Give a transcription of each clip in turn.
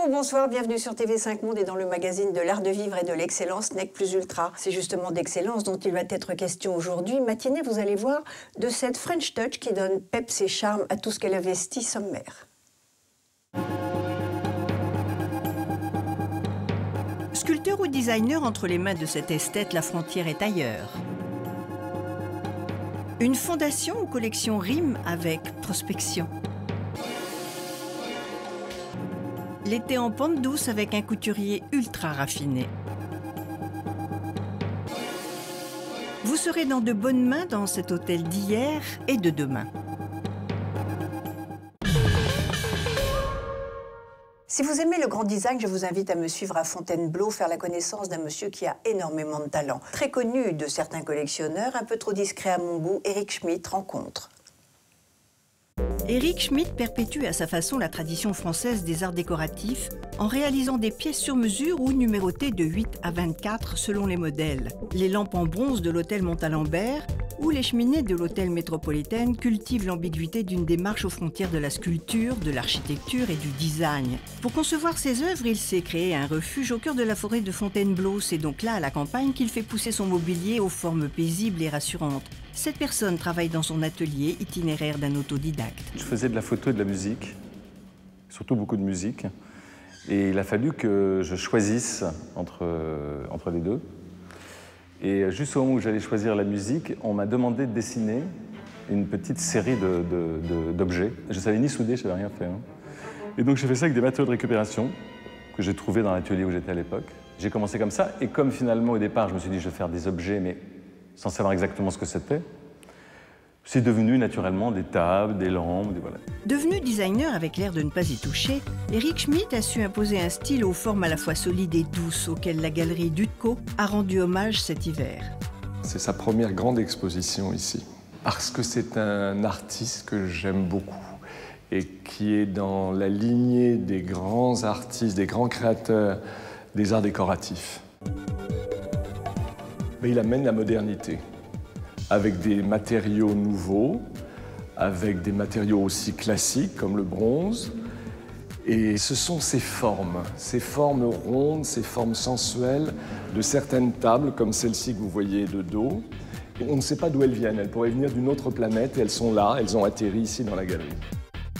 ou bonsoir, bienvenue sur TV5 Monde et dans le magazine de l'art de vivre et de l'excellence Nec Plus Ultra. C'est justement d'excellence dont il va être question aujourd'hui. Matinée, vous allez voir de cette French Touch qui donne peps et charme à tout ce qu'elle investit sommaire. Sculpteur ou designer, entre les mains de cet esthète, la frontière est ailleurs. Une fondation ou collection rime avec prospection. L'été en pente douce avec un couturier ultra raffiné. Vous serez dans de bonnes mains dans cet hôtel d'hier et de demain. Si vous aimez le grand design, je vous invite à me suivre à Fontainebleau, faire la connaissance d'un monsieur qui a énormément de talent. Très connu de certains collectionneurs, un peu trop discret à mon goût, Eric Schmitt rencontre. Eric Schmitt perpétue à sa façon la tradition française des arts décoratifs en réalisant des pièces sur mesure ou numérotées de 8 à 24 selon les modèles. Les lampes en bronze de l'hôtel Montalembert ou les cheminées de l'hôtel Métropolitaine cultivent l'ambiguïté d'une démarche aux frontières de la sculpture, de l'architecture et du design. Pour concevoir ses œuvres, il s'est créé un refuge au cœur de la forêt de Fontainebleau. C'est donc là, à la campagne, qu'il fait pousser son mobilier aux formes paisibles et rassurantes. Cette personne travaille dans son atelier, itinéraire d'un autodidacte. Je faisais de la photo et de la musique, surtout beaucoup de musique. Et il a fallu que je choisisse entre les deux. Et juste au moment où j'allais choisir la musique, on m'a demandé de dessiner une petite série d'objets. Je ne savais ni souder, je ne savais rien faire. Et donc j'ai fait ça avec des matériaux de récupération que j'ai trouvés dans l'atelier où j'étais à l'époque. J'ai commencé comme ça, et comme finalement au départ je me suis dit je vais faire des objets, mais sans savoir exactement ce que c'était, c'est devenu naturellement des tables, des lampes, voilà. Devenu designer avec l'air de ne pas y toucher, Eric Schmitt a su imposer un style aux formes à la fois solides et douces auxquelles la galerie Dutco a rendu hommage cet hiver. C'est sa première grande exposition ici, parce que c'est un artiste que j'aime beaucoup et qui est dans la lignée des grands artistes, des grands créateurs des arts décoratifs. Mais il amène la modernité, avec des matériaux nouveaux, avec des matériaux aussi classiques comme le bronze. Et ce sont ces formes rondes, ces formes sensuelles de certaines tables, comme celle-ci que vous voyez de dos. Et on ne sait pas d'où elles viennent, elles pourraient venir d'une autre planète, et elles sont là, elles ont atterri ici dans la galerie.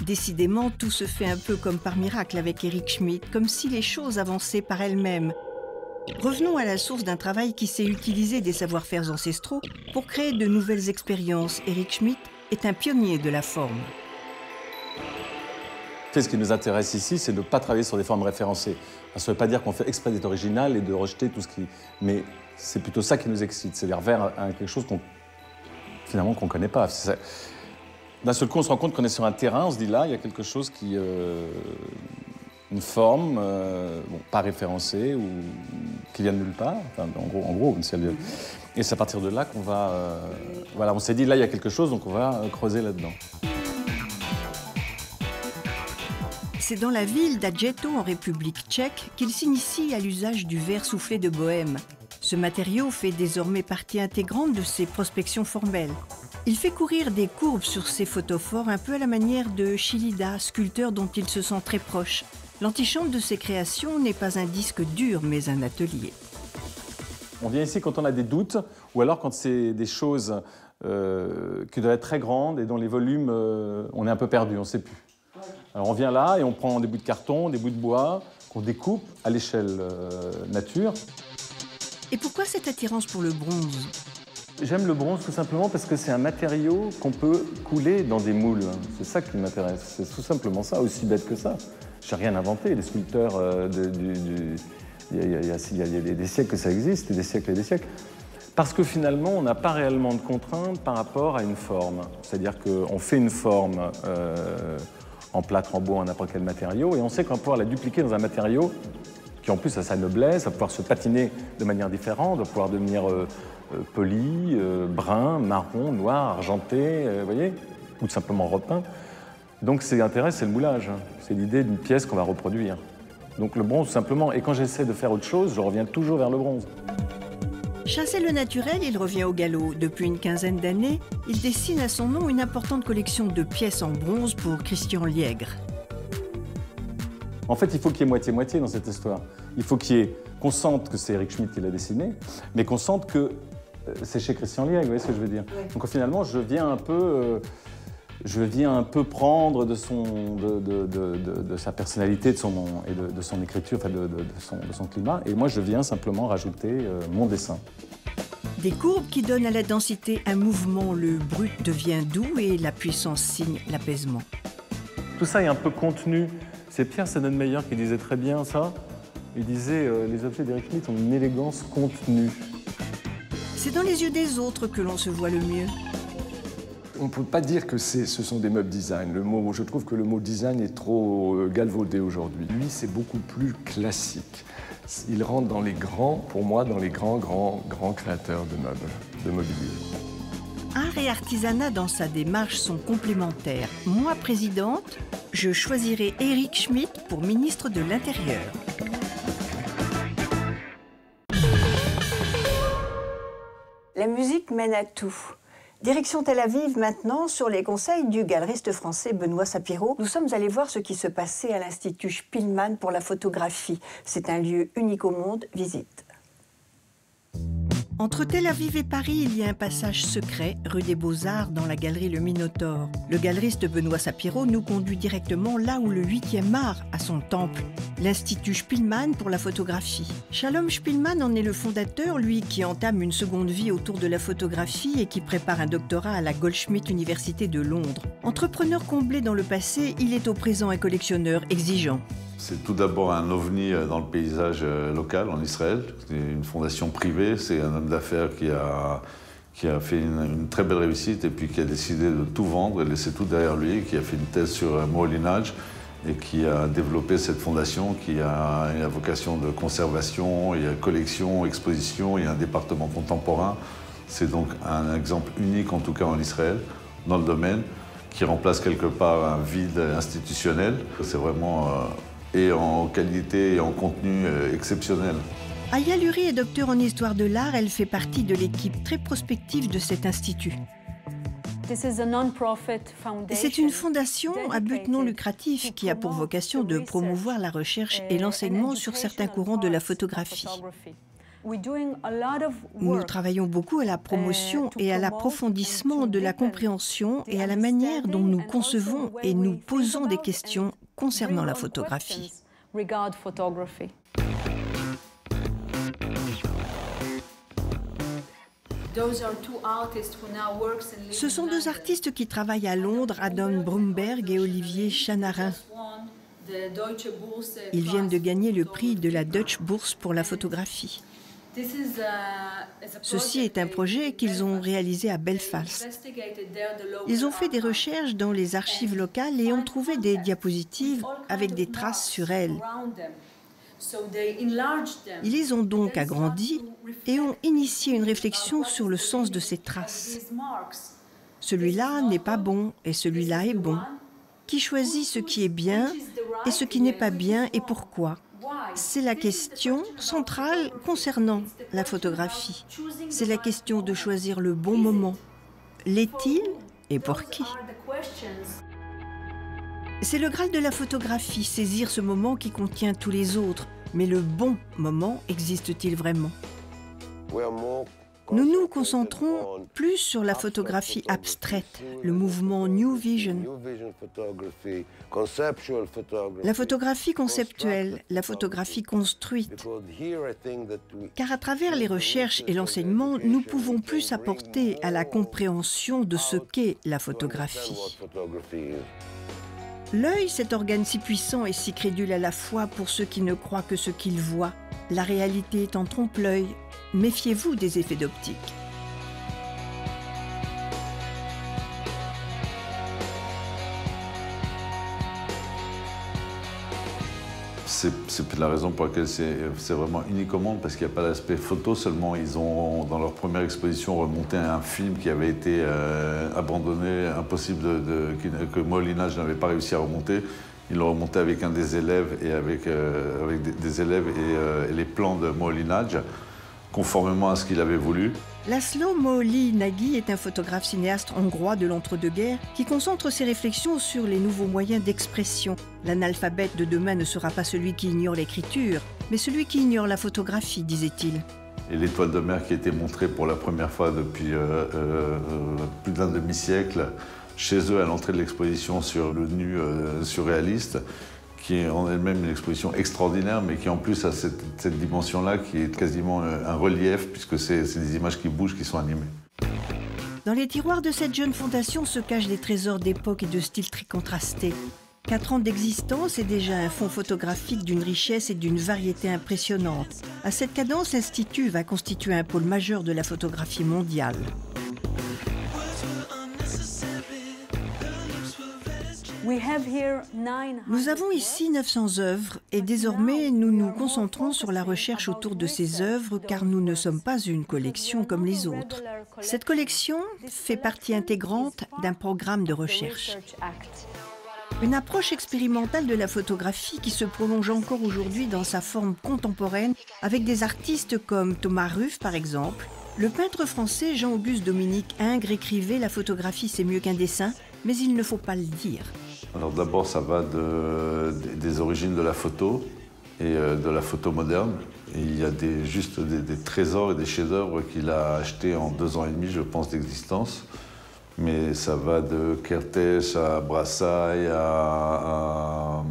Décidément, tout se fait un peu comme par miracle avec Eric Schmitt, comme si les choses avançaient par elles-mêmes. Revenons à la source d'un travail qui sait utiliser des savoir-faire ancestraux pour créer de nouvelles expériences. Eric Schmitt est un pionnier de la forme. Ce qui nous intéresse ici, c'est de ne pas travailler sur des formes référencées. Ça ne veut pas dire qu'on fait exprès d'être original et de rejeter tout ce qui... Mais c'est plutôt ça qui nous excite, c'est-à-dire vers quelque chose finalement qu'on ne connaît pas. D'un seul coup, on se rend compte qu'on est sur un terrain, on se dit là, il y a quelque chose qui... une forme, bon, pas référencée ou qui vient de nulle part, enfin, en gros et c'est à partir de là qu'on va... voilà, on s'est dit là, il y a quelque chose, donc on va creuser là-dedans. C'est dans la ville d'Adjeto, en République tchèque, qu'il s'initie à l'usage du verre soufflé de Bohème. Ce matériau fait désormais partie intégrante de ses prospections formelles. Il fait courir des courbes sur ses photophores un peu à la manière de Chilida, sculpteur dont il se sent très proche. L'antichambre de ses créations n'est pas un disque dur, mais un atelier. On vient ici quand on a des doutes, ou alors quand c'est des choses qui doivent être très grandes et dont les volumes, on est un peu perdu, on ne sait plus. Alors on vient là et on prend des bouts de carton, des bouts de bois, qu'on découpe à l'échelle nature. Et pourquoi cette attirance pour le bronze ? J'aime le bronze tout simplement parce que c'est un matériau qu'on peut couler dans des moules. C'est ça qui m'intéresse, c'est tout simplement ça, aussi bête que ça. Je n'ai rien inventé, les sculpteurs, il y a des siècles que ça existe, des siècles et des siècles. Parce que finalement, on n'a pas réellement de contraintes par rapport à une forme. C'est-à-dire qu'on fait une forme en plâtre, en bois, en n'importe quel matériau, et on sait qu'on va pouvoir la dupliquer dans un matériau qui en plus a sa noblesse, va pouvoir se patiner de manière différente, va pouvoir devenir poli, brun, marron, noir, argenté, vous voyez, ou tout simplement repeint. Donc c'est l'intérêt, c'est le moulage, c'est l'idée d'une pièce qu'on va reproduire. Donc le bronze, tout simplement, et quand j'essaie de faire autre chose, je reviens toujours vers le bronze. Chassé le naturel, il revient au galop. Depuis une quinzaine d'années, il dessine à son nom une importante collection de pièces en bronze pour Christian Liègre. En fait, il faut qu'il y ait moitié-moitié dans cette histoire. Il faut qu'on sente que c'est Eric Schmitt qui l'a dessiné, mais qu'on sente que c'est chez Christian Liège, vous voyez ce que je veux dire? Oui. Donc finalement, je viens un peu prendre de sa personnalité, de son écriture, enfin de son climat, et moi je viens simplement rajouter mon dessin. Des courbes qui donnent à la densité un mouvement, le brut devient doux et la puissance signe l'apaisement. Tout ça est un peu contenu. C'est Pierre Sennenmeyer qui disait très bien ça. Il disait les objets d'Eric Schmitt ont une élégance contenue. C'est dans les yeux des autres que l'on se voit le mieux. On ne peut pas dire que ce sont des meubles design. Je trouve que le mot design est trop galvaudé aujourd'hui. Lui, c'est beaucoup plus classique. Il rentre dans les grands, pour moi, dans les grands créateurs de meubles, de mobilier. Art et artisanat dans sa démarche sont complémentaires. Moi, présidente, je choisirai Eric Schmitt pour ministre de l'Intérieur. La musique mène à tout. Direction Tel Aviv maintenant, sur les conseils du galeriste français Benoît Sapiro. Nous sommes allés voir ce qui se passait à l'Institut Spiegelman pour la photographie. C'est un lieu unique au monde, visite. Entre Tel Aviv et Paris, il y a un passage secret, rue des Beaux-Arts, dans la galerie Le Minotaure. Le galeriste Benoît Sapiro nous conduit directement là où le 8e art a son temple, l'Institut Spiegelman pour la photographie. Shalom Spiegelman en est le fondateur, lui qui entame une seconde vie autour de la photographie et qui prépare un doctorat à la Goldschmidt Université de Londres. Entrepreneur comblé dans le passé, il est au présent un collectionneur exigeant. C'est tout d'abord un ovni dans le paysage local en Israël. C'est une fondation privée, c'est un homme d'affaires qui a fait une très belle réussite et puis qui a décidé de tout vendre et laisser tout derrière lui, qui a fait une thèse sur Moholy-Nagy et qui a développé cette fondation qui a une vocation de conservation, il y a collection, exposition, il y a un département contemporain. C'est donc un exemple unique en tout cas en Israël dans le domaine qui remplace quelque part un vide institutionnel. C'est vraiment et en qualité et en contenu exceptionnel. Aya Lurie est docteure en histoire de l'art. Elle fait partie de l'équipe très prospective de cet institut. C'est une fondation à but non lucratif qui a pour vocation de promouvoir la recherche et l'enseignement sur certains courants de la photographie. Nous travaillons beaucoup à la promotion et à l'approfondissement de la compréhension et à la manière dont nous concevons et nous posons des questions concernant la photographie. Ce sont deux artistes qui travaillent à Londres, Adam Brumberg et Olivier Chanarin. Ils viennent de gagner le prix de la Deutsche Bourse pour la photographie. Ceci est un projet qu'ils ont réalisé à Belfast. Ils ont fait des recherches dans les archives locales et ont trouvé des diapositives avec des traces sur elles. Ils les ont donc agrandies et ont initié une réflexion sur le sens de ces traces. Celui-là n'est pas bon et celui-là est bon. Qui choisit ce qui est bien et ce qui n'est pas bien et pourquoi ? C'est la question centrale concernant la photographie. C'est la question de choisir le bon moment. L'est-il et pour qui ? C'est le Graal de la photographie, saisir ce moment qui contient tous les autres. Mais le bon moment existe-t-il vraiment ? Nous nous concentrons plus sur la photographie abstraite, le mouvement New Vision. La photographie conceptuelle, la photographie construite. Car à travers les recherches et l'enseignement, nous pouvons plus apporter à la compréhension de ce qu'est la photographie. L'œil, cet organe si puissant et si crédule à la fois pour ceux qui ne croient que ce qu'ils voient. La réalité est en trompe-l'œil. Méfiez-vous des effets d'optique. C'est la raison pour laquelle c'est vraiment unique au monde, parce qu'il n'y a pas d'aspect photo seulement. Ils ont, dans leur première exposition, remonté un film qui avait été abandonné, impossible que Moholy-Nagy n'avait pas réussi à remonter. Ils l'ont remonté avec un des élèves et avec des élèves et les plans de Moholy-Nagy, conformément à ce qu'il avait voulu. Laszlo Moholy-Nagy est un photographe cinéaste hongrois de l'entre-deux-guerres qui concentre ses réflexions sur les nouveaux moyens d'expression. L'analphabète de demain ne sera pas celui qui ignore l'écriture, mais celui qui ignore la photographie, disait-il. Et l'étoile de mer qui a été montrée pour la première fois depuis plus d'un demi-siècle chez eux à l'entrée de l'exposition sur le nu surréaliste, qui est en elle-même une exposition extraordinaire, mais qui en plus a cette dimension-là qui est quasiment un relief, puisque c'est des images qui bougent, qui sont animées. Dans les tiroirs de cette jeune fondation se cachent des trésors d'époque et de styles très contrastés. 4 ans d'existence et déjà un fonds photographique d'une richesse et d'une variété impressionnantes. À cette cadence, l'Institut va constituer un pôle majeur de la photographie mondiale. Nous avons ici 900 œuvres et désormais nous nous concentrons sur la recherche autour de ces œuvres car nous ne sommes pas une collection comme les autres. Cette collection fait partie intégrante d'un programme de recherche. Une approche expérimentale de la photographie qui se prolonge encore aujourd'hui dans sa forme contemporaine avec des artistes comme Thomas Ruff par exemple. Le peintre français Jean-Auguste Dominique Ingres écrivait « La photographie c'est mieux qu'un dessin, mais il ne faut pas le dire ». Alors d'abord, ça va des origines de la photo et de la photo moderne. Et il y a juste des trésors et des chefs-d'œuvre qu'il a achetés en 2 ans et demi, je pense, d'existence. Mais ça va de Kertész à Brassai à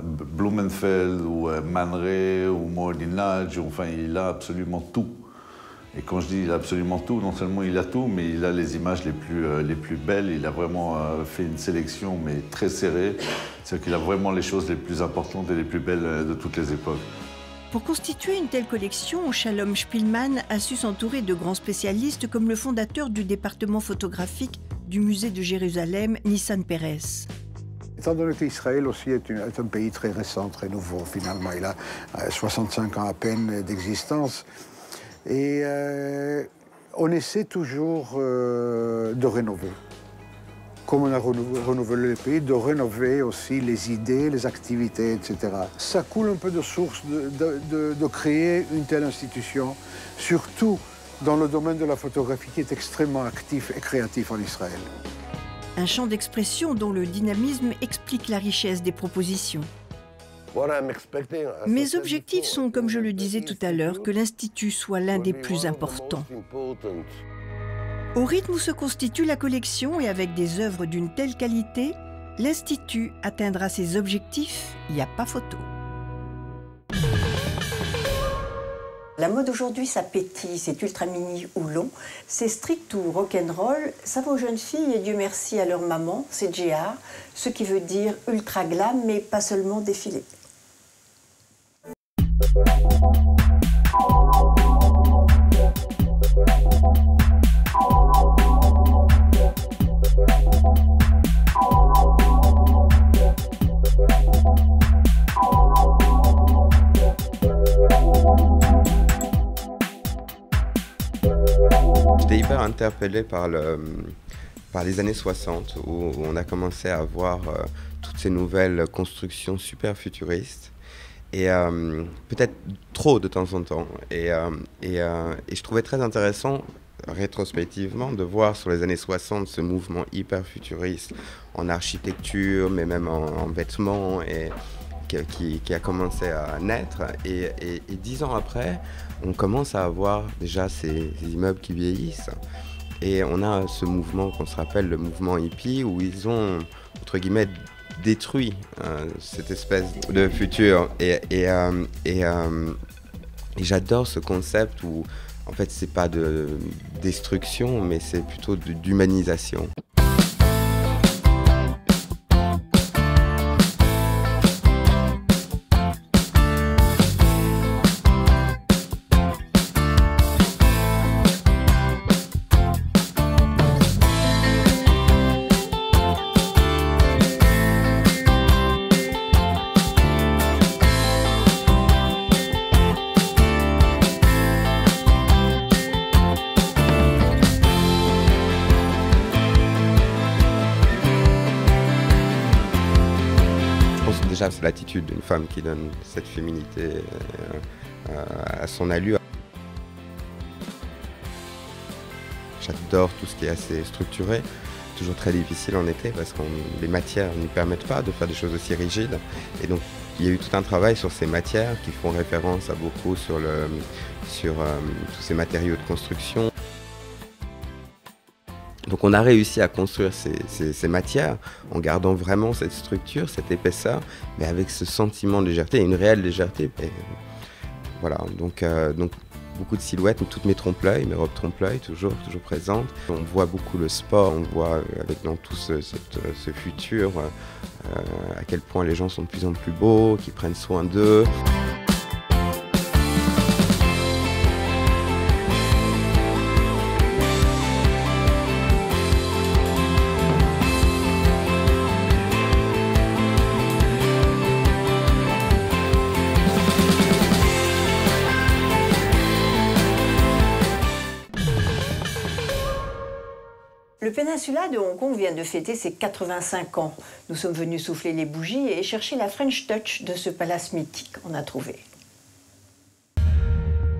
Blumenfeld ou Man Ray ou Moholy-Nagy. Enfin, il a absolument tout. Et quand je dis il a absolument tout, non seulement il a tout, mais il a les images les plus belles. Il a vraiment fait une sélection, mais très serrée. C'est-à-dire qu'il a vraiment les choses les plus importantes et les plus belles de toutes les époques. Pour constituer une telle collection, Shalom Spielmann a su s'entourer de grands spécialistes comme le fondateur du département photographique du musée de Jérusalem, Nissan Pérez. Étant donné qu'Israël aussi est un pays très récent, très nouveau, finalement, il a 65 ans à peine d'existence. Et on essaie toujours de rénover. Comme on a renouvelé le pays, de rénover aussi les idées, les activités, etc. Ça coule un peu de source de créer une telle institution, surtout dans le domaine de la photographie qui est extrêmement actif et créatif en Israël. Un champ d'expression dont le dynamisme explique la richesse des propositions. Mes objectifs sont, comme je le disais tout à l'heure, que l'Institut soit l'un des plus importants. Au rythme où se constitue la collection et avec des œuvres d'une telle qualité, l'Institut atteindra ses objectifs, il n'y a pas photo. La mode aujourd'hui, ça pétille, c'est ultra mini ou long, c'est strict ou rock'n'roll, ça va aux jeunes filles et Dieu merci à leur maman, c'est GR, ce qui veut dire ultra glam, mais pas seulement défilé. J'étais hyper interpellé par les années 60 où on a commencé à voir toutes ces nouvelles constructions super futuristes et peut-être trop de temps en temps. Et je trouvais très intéressant rétrospectivement de voir sur les années 60 ce mouvement hyper futuriste en architecture mais même en vêtements et qui a commencé à naître et 10 ans après on commence à avoir déjà ces immeubles qui vieillissent et on a ce mouvement qu'on se rappelle le mouvement hippie où ils ont entre guillemets détruit cette espèce de futur et j'adore ce concept où en fait c'est pas de destruction mais c'est plutôt d'humanisation. Déjà, c'est l'attitude d'une femme qui donne cette féminité à son allure. j'adore tout ce qui est assez structuré. Toujours très difficile en été parce que les matières ne nous permettent pas de faire des choses aussi rigides. Et donc, il y a eu tout un travail sur ces matières qui font référence à beaucoup sur tous ces matériaux de construction. Donc on a réussi à construire ces matières en gardant vraiment cette structure, cette épaisseur, mais avec ce sentiment de légèreté, une réelle légèreté. Et voilà, donc beaucoup de silhouettes, toutes mes trompe-l'œil, mes robes trompe-l'œil, toujours présentes. On voit beaucoup le sport, on voit dans tout ce futur à quel point les gens sont de plus en plus beaux, qu'ils prennent soin d'eux. Le Peninsula de Hong Kong vient de fêter ses 85 ans. Nous sommes venus souffler les bougies et chercher la French touch de ce palace mythique. On a trouvé.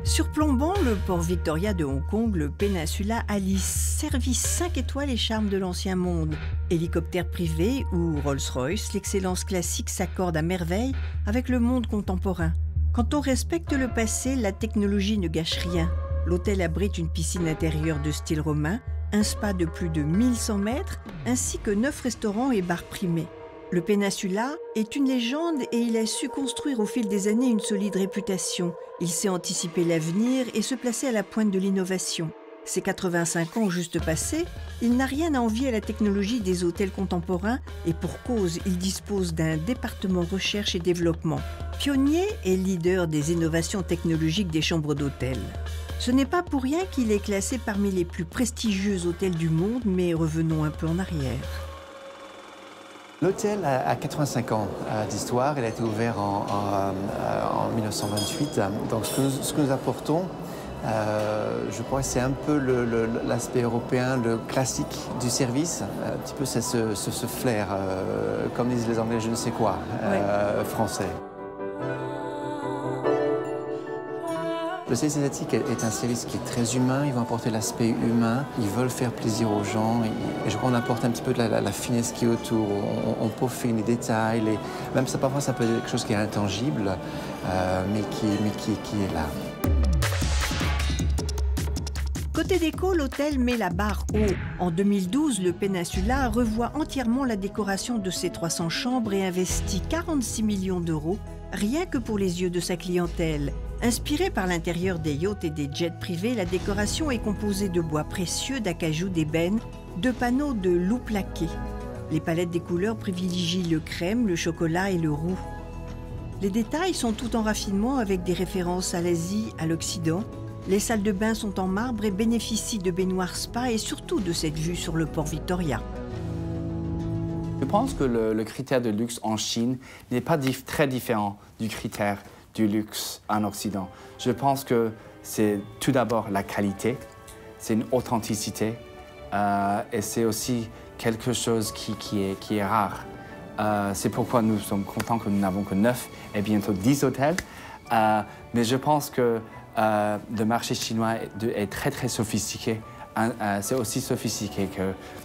Surplombant le port Victoria de Hong Kong, le Peninsula allie service 5 étoiles et charme de l'ancien monde. Hélicoptère privé ou Rolls-Royce, l'excellence classique s'accorde à merveille avec le monde contemporain. Quand on respecte le passé, la technologie ne gâche rien. L'hôtel abrite une piscine intérieure de style romain, un spa de plus de 1100 mètres, ainsi que 9 restaurants et bars primés. Le Peninsula est une légende et il a su construire au fil des années une solide réputation. Il sait anticiper l'avenir et se placer à la pointe de l'innovation. Ses 85 ans juste passés, il n'a rien à envier à la technologie des hôtels contemporains et pour cause, il dispose d'un département recherche et développement. Pionnier et leader des innovations technologiques des chambres d'hôtel. Ce n'est pas pour rien qu'il est classé parmi les plus prestigieux hôtels du monde, mais revenons un peu en arrière. L'hôtel a 85 ans d'histoire, il a été ouvert en 1928. Donc ce que nous apportons, je crois que c'est un peu l'aspect européen, le classique du service, un petit peu c'est ce flair, comme disent les Anglais, je ne sais quoi, français. Le service asiatique est un service qui est très humain, ils vont apporter l'aspect humain, ils veulent faire plaisir aux gens et je crois qu'on apporte un petit peu de la finesse qui est autour, on peaufine les détails, même ça parfois ça peut être quelque chose qui est intangible, mais qui est là. Côté déco, l'hôtel met la barre haut. En 2012, le Peninsula revoit entièrement la décoration de ses 300 chambres et investit 46 millions d'euros, rien que pour les yeux de sa clientèle. Inspirée par l'intérieur des yachts et des jets privés, la décoration est composée de bois précieux, d'acajou, d'ébène, de panneaux de loup plaqué. Les palettes des couleurs privilégient le crème, le chocolat et le roux. Les détails sont tout en raffinement avec des références à l'Asie, à l'Occident. Les salles de bain sont en marbre et bénéficient de baignoires spa et surtout de cette vue sur le port Victoria. Je pense que le critère de luxe en Chine n'est pas très différent du critère du luxe en Occident. Je pense que c'est tout d'abord la qualité, c'est une authenticité et c'est aussi quelque chose qui est rare. C'est pourquoi nous sommes contents que nous n'avons que 9 et bientôt 10 hôtels. Mais je pense que le marché chinois est très sophistiqué. C'est aussi sophistiqué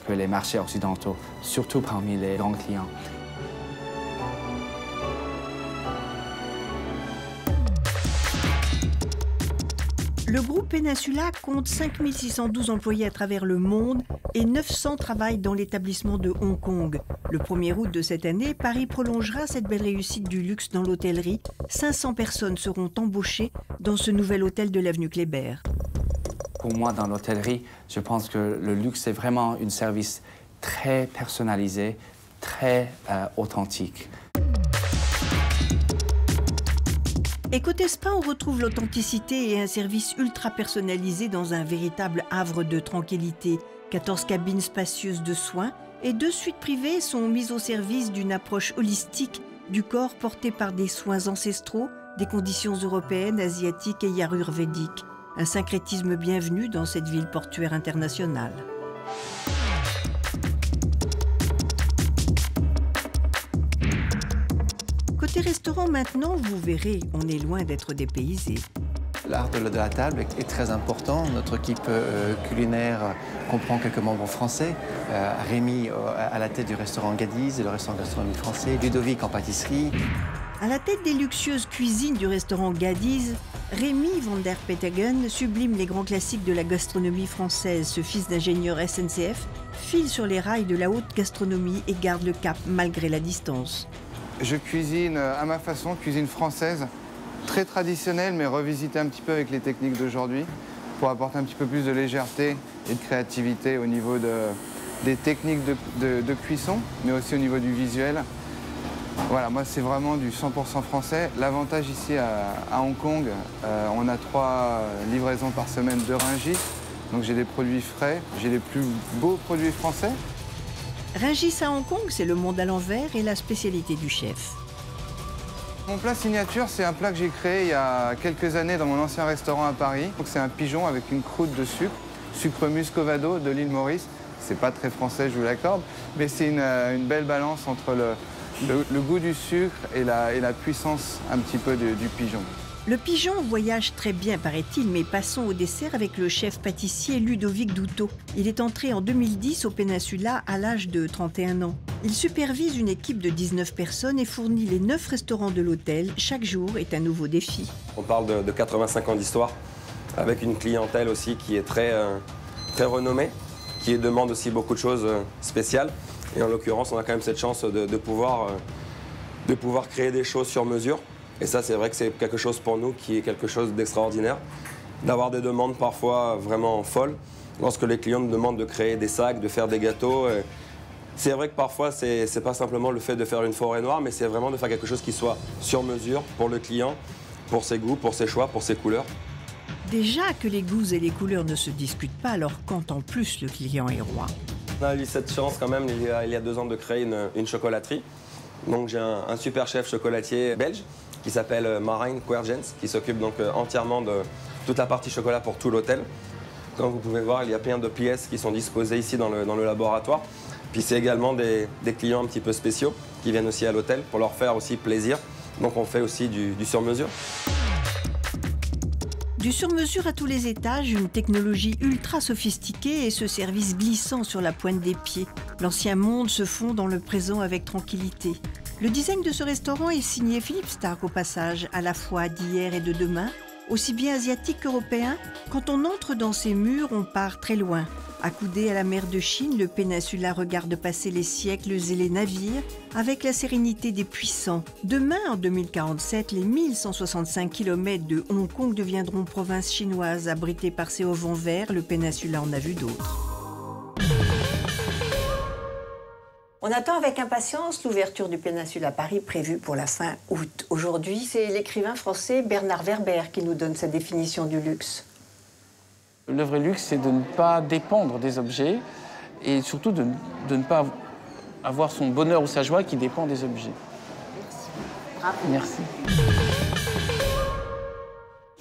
que les marchés occidentaux, surtout parmi les grands clients. Le groupe Peninsula compte 5612 employés à travers le monde et 900 travaillent dans l'établissement de Hong Kong. Le 1er août de cette année, Paris prolongera cette belle réussite du luxe dans l'hôtellerie. 500 personnes seront embauchées dans ce nouvel hôtel de l'avenue Kléber. Pour moi, dans l'hôtellerie, je pense que le luxe est vraiment un service très personnalisé, très authentique. Et côté spa, on retrouve l'authenticité et un service ultra personnalisé dans un véritable havre de tranquillité. 14 cabines spacieuses de soins et 2 suites privées sont mises au service d'une approche holistique du corps porté par des soins ancestraux, des conditions européennes, asiatiques et ayurvédiques. Un syncrétisme bienvenu dans cette ville portuaire internationale. Côté restaurant maintenant, vous verrez, on est loin d'être dépaysé. L'art de la table est très important. Notre équipe culinaire comprend quelques membres français. Rémi à la tête du restaurant Gadiz, le restaurant gastronomie français. Ludovic en pâtisserie. À la tête des luxueuses cuisines du restaurant Gadiz, Rémi van der Petegem sublime les grands classiques de la gastronomie française. Ce fils d'ingénieur SNCF file sur les rails de la haute gastronomie et garde le cap malgré la distance. Je cuisine à ma façon, cuisine française, très traditionnelle mais revisitée un petit peu avec les techniques d'aujourd'hui pour apporter un petit peu plus de légèreté et de créativité au niveau des techniques de cuisson, mais aussi au niveau du visuel. Voilà, moi c'est vraiment du 100% français. L'avantage ici à Hong Kong, on a 3 livraisons par semaine de Rungis. Donc j'ai des produits frais, j'ai les plus beaux produits français. Rungis à Hong Kong, c'est le monde à l'envers et la spécialité du chef. Mon plat signature, c'est un plat que j'ai créé il y a quelques années dans mon ancien restaurant à Paris. C'est un pigeon avec une croûte de sucre muscovado de l'île Maurice. C'est pas très français, je vous l'accorde, mais c'est une belle balance entre le goût du sucre et la puissance un petit peu du pigeon. Le pigeon voyage très bien, paraît-il, mais passons au dessert avec le chef pâtissier Ludovic Douteau. Il est entré en 2010 au Péninsula à l'âge de 31 ans. Il supervise une équipe de 19 personnes et fournit les 9 restaurants de l'hôtel. Chaque jour est un nouveau défi. On parle de 85 ans d'histoire, avec une clientèle aussi qui est très renommée, qui demande aussi beaucoup de choses spéciales. Et en l'occurrence, on a quand même cette chance de pouvoir créer des choses sur mesure. Et ça, c'est vrai que c'est quelque chose pour nous qui est quelque chose d'extraordinaire. D'avoir des demandes parfois vraiment folles. Lorsque les clients nous demandent de créer des sacs, de faire des gâteaux. C'est vrai que parfois, c'est pas simplement le fait de faire une forêt noire, mais c'est vraiment de faire quelque chose qui soit sur mesure pour le client, pour ses goûts, pour ses choix, pour ses couleurs. Déjà que les goûts et les couleurs ne se discutent pas, alors quand en plus le client est roi. On a eu cette chance quand même, il y a 2 ans, de créer une chocolaterie. Donc j'ai un super chef chocolatier belge qui s'appelle Marijn Quergens, qui s'occupe donc entièrement de toute la partie chocolat pour tout l'hôtel. Comme vous pouvez voir, il y a plein de pièces qui sont disposées ici dans le laboratoire. Puis c'est également des clients un petit peu spéciaux qui viennent aussi à l'hôtel pour leur faire aussi plaisir. Donc on fait aussi du sur-mesure. Du sur-mesure à tous les étages, une technologie ultra sophistiquée et ce service glissant sur la pointe des pieds. L'ancien monde se fond dans le présent avec tranquillité. Le design de ce restaurant est signé Philippe Starck au passage, à la fois d'hier et de demain. Aussi bien asiatique qu'européen, quand on entre dans ces murs, on part très loin. Accoudé à la mer de Chine, le Péninsula regarde passer les siècles et les navires avec la sérénité des puissants. Demain, en 2047, les 1165 km de Hong Kong deviendront province chinoise. Abritée par ses hauts vents verts, le Péninsula en a vu d'autres. On attend avec impatience l'ouverture du Péninsula Paris prévue pour la fin août. Aujourd'hui, c'est l'écrivain français Bernard Werber qui nous donne sa définition du luxe. Le vrai luxe, c'est de ne pas dépendre des objets et surtout de ne pas avoir son bonheur ou sa joie qui dépend des objets. Merci. Bravo. Merci.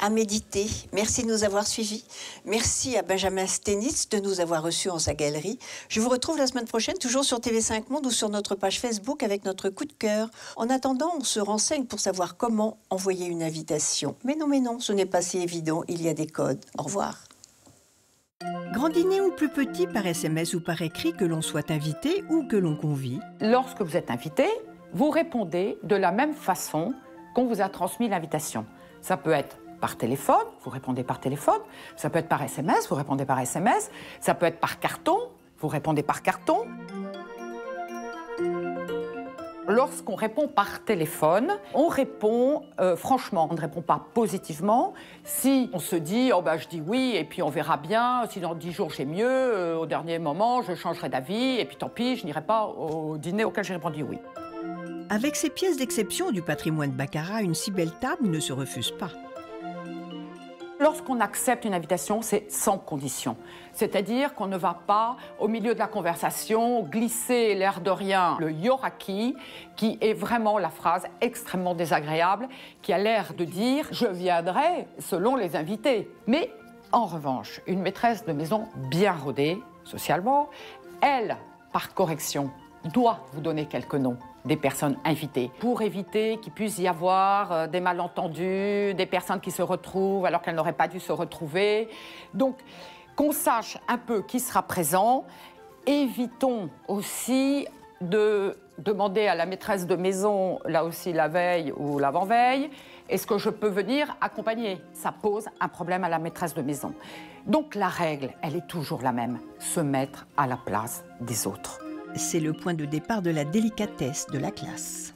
À méditer. Merci de nous avoir suivis. Merci à Benjamin Stenitz de nous avoir reçus en sa galerie. Je vous retrouve la semaine prochaine, toujours sur TV5 Monde ou sur notre page Facebook avec notre coup de cœur. En attendant, on se renseigne pour savoir comment envoyer une invitation. Mais non, ce n'est pas si évident. Il y a des codes. Au revoir. Grand dîner ou plus petit, par SMS ou par écrit, que l'on soit invité ou que l'on convie. Lorsque vous êtes invité, vous répondez de la même façon qu'on vous a transmis l'invitation. Ça peut être par téléphone, vous répondez par téléphone. Ça peut être par SMS, vous répondez par SMS. Ça peut être par carton, vous répondez par carton. Lorsqu'on répond par téléphone, on répond franchement, on ne répond pas positivement. Si on se dit « oh ben je dis oui et puis on verra bien, si dans 10 jours j'ai mieux, au dernier moment je changerai d'avis et puis tant pis, je n'irai pas au dîner auquel j'ai répondu oui ». Avec ces pièces d'exception du patrimoine baccarat, une si belle table ne se refuse pas. Lorsqu'on accepte une invitation, c'est sans condition. C'est-à-dire qu'on ne va pas, au milieu de la conversation, glisser l'air de rien le yoraki, qui est vraiment la phrase extrêmement désagréable, qui a l'air de dire « je viendrai selon les invités ». Mais en revanche, une maîtresse de maison bien rodée, socialement, elle, par correction, doit vous donner quelques noms des personnes invitées, pour éviter qu'il puisse y avoir des malentendus, des personnes qui se retrouvent alors qu'elles n'auraient pas dû se retrouver. Donc, qu'on sache un peu qui sera présent. Évitons aussi de demander à la maîtresse de maison, là aussi la veille ou l'avant-veille, est-ce que je peux venir accompagner? Ça pose un problème à la maîtresse de maison. Donc la règle, elle est toujours la même, se mettre à la place des autres. C'est le point de départ de la délicatesse de la classe.